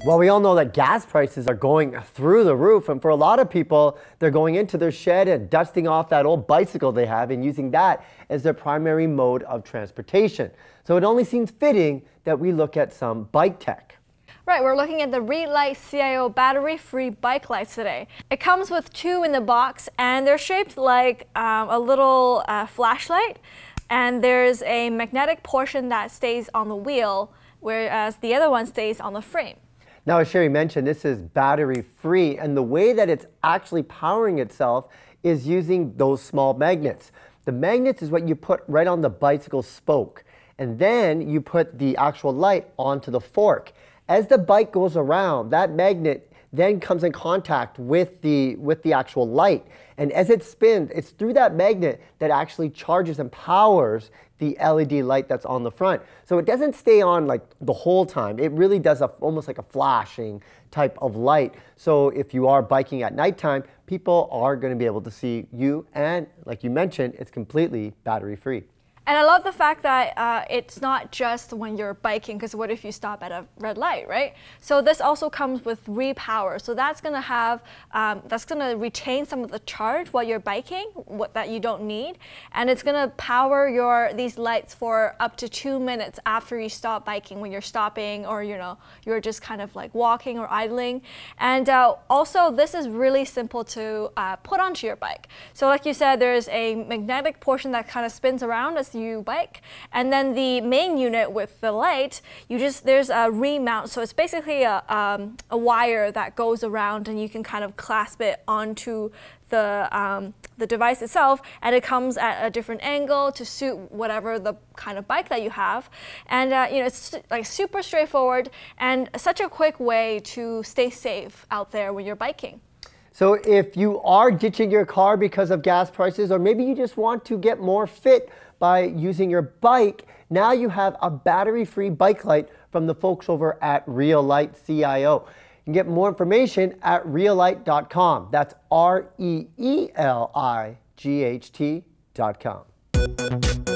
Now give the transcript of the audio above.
Well, we all know that gas prices are going through the roof, and for a lot of people, they're going into their shed and dusting off that old bicycle they have and using that as their primary mode of transportation. So it only seems fitting that we look at some bike tech. Right, we're looking at the Reelight CIO battery-free bike lights today. It comes with 2 in the box, and they're shaped like a little flashlight, and there's a magnetic portion that stays on the wheel, whereas the other one stays on the frame. Now, as Sherry mentioned, this is battery-free, and the way that it's actually powering itself is using those small magnets. The magnets is what you put right on the bicycle spoke, and then you put the actual light onto the fork. As the bike goes around, that magnet then comes in contact with the actual light. And as it spins, it's through that magnet that actually charges and powers the LED light that's on the front. So it doesn't stay on like the whole time. It really does almost like a flashing type of light. So if you are biking at nighttime, people are going to be able to see you. And like you mentioned, it's completely battery free. And I love the fact that it's not just when you're biking, because what if you stop at a red light, right? So this also comes with repower. So that's going to have, that's going to retain some of the charge while you're biking, that you don't need. And it's going to power these lights for up to 2 minutes after you stop biking, when you're stopping or, you know, you're just kind of like walking or idling. And also, this is really simple to put onto your bike. So like you said, there's a magnetic portion that kind of spins around as you bike, and then the main unit with the light, there's a remount, so it's basically a wire that goes around, and you can kind of clasp it onto the device itself, and it comes at a different angle to suit whatever the kind of bike that you have. And you know, it's like super straightforward and such a quick way to stay safe out there when you're biking. So if you are ditching your car because of gas prices, or maybe you just want to get more fit by using your bike, now you have a battery-free bike light from the folks over at Reelight CIO. You can get more information at reelight.com. That's REELIGHT.com.